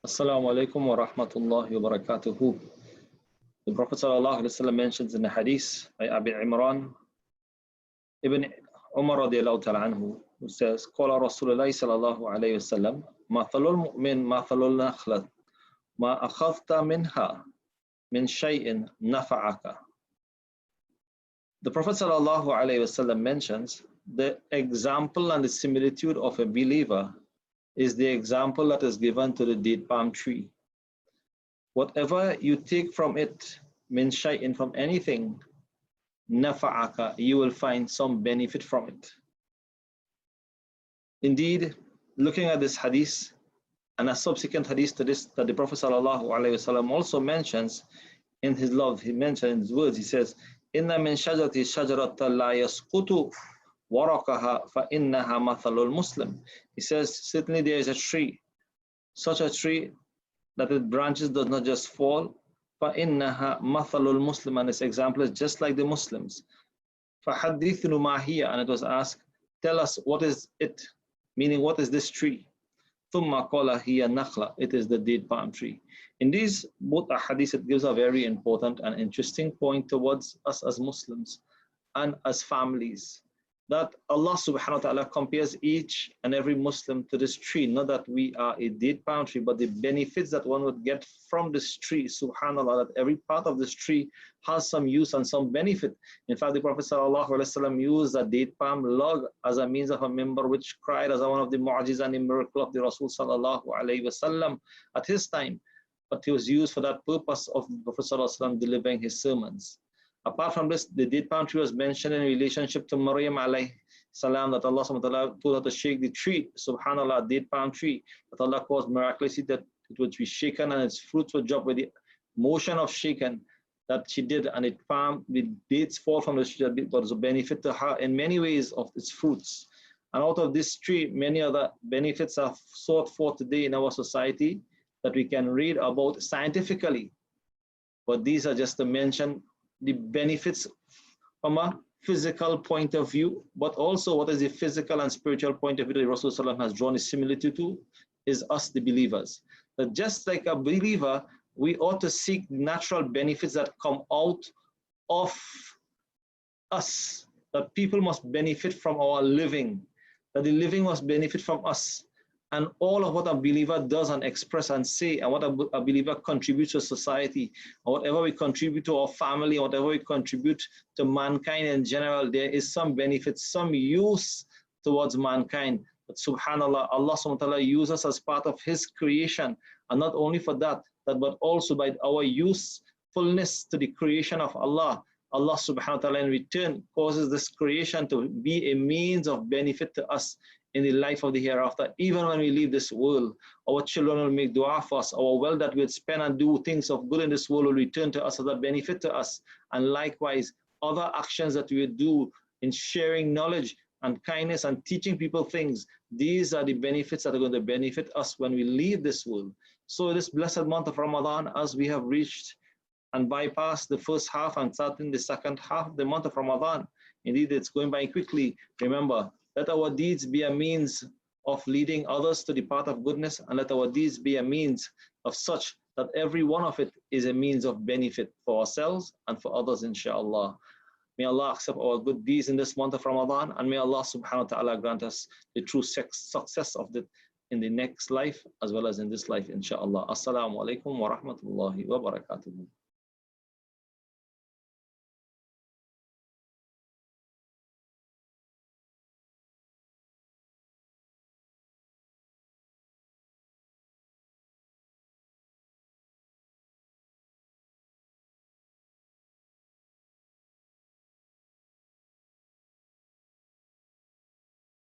Assalamu alaikum wa rahmatullahi wa barakatuhu. The Prophet ﷺ mentions in the hadith by Abi Imran ibn Umar radiallahu ta'ala anhu, who says, Qala Rasulullah sallallahu alayhi wa sallam, Mathalul mu'min mathalul nakhlat, ma akhadhta minha min shay'in nafa'aka. The Prophet sallallahu alayhi wa sallam mentions the example and the similitude of a believer is the example that is given to the date palm tree. Whatever you take from it, min shay'in, from anything, nafa'aka, you will find some benefit from it. Indeed, looking at this hadith and a subsequent hadith to this that the Prophet ﷺ also mentions in his love, he mentioned in his words, he says, Inna min shajarati shajarata la yasqutu warakaha fa innaha mathalul Muslim. He says, certainly there is a tree, such a tree that its branches does not just fall, fa innaha mathalul Muslim, and its example is just like the Muslims. Fa hadithnu ma hiya, and it was asked, tell us what is it, meaning what is this tree? Thumma qala hiya nakhla, it is the date palm tree. In these both hadiths, it gives a very important and interesting point towards us as Muslims and as families, that Allah subhanahu wa ta'ala compares each and every Muslim to this tree, not that we are a date palm tree, but the benefits that one would get from this tree, subhanallah, that every part of this tree has some use and some benefit. In fact, the Prophet ﷺ used a date palm log as a means of a member which cried as one of the mu'jiz and the miracle of the Rasul ﷺ at his time, but it was used for that purpose of the Prophet ﷺ delivering his sermons. Apart from this, the date palm tree was mentioned in relationship to Maryam alayhi salam, that Allah subhanahu wa ta'ala told her to shake the tree, subhanallah, date palm tree, that Allah caused miraculously that it would be shaken and its fruits would drop with the motion of shaken that she did, and it palm, the dates fall from the tree, that was a benefit to her in many ways of its fruits. And out of this tree, many other benefits are sought for today in our society that we can read about scientifically. But these are just to mention the benefits from a physical point of view, but also what is the physical and spiritual point of view that Rasulullah has drawn a similitude to is us, the believers. That just like a believer, we ought to seek natural benefits that come out of us, that people must benefit from our living, that the living must benefit from us. And all of what a believer does and express and say, and what a believer contributes to society, or whatever we contribute to our family, or whatever we contribute to mankind in general, there is some benefit, some use towards mankind. But subhanallah, Allah subhanahu wa ta'ala uses us as part of His creation, and not only for that, but also by our usefulness to the creation of Allah. Allah subhanahu wa ta'ala in return causes this creation to be a means of benefit to us in the life of the hereafter. Even when we leave this world, our children will make dua for us, our wealth that we'll spend and do things of good in this world will return to us as a benefit to us. And likewise, other actions that we do in sharing knowledge and kindness and teaching people things, these are the benefits that are going to benefit us when we leave this world. So this blessed month of Ramadan, as we have reached and bypassed the first half and starting the second half of the month of Ramadan, indeed it's going by quickly. Remember, let our deeds be a means of leading others to the path of goodness, and let our deeds be a means of such that every one of it is a means of benefit for ourselves and for others, inshallah. May Allah accept our good deeds in this month of Ramadan, and may Allah subhanahu wa ta'ala grant us the true success of it in the next life as well as in this life, inshallah. Assalamu alaikum wa rahmatullahi wa barakatuhu.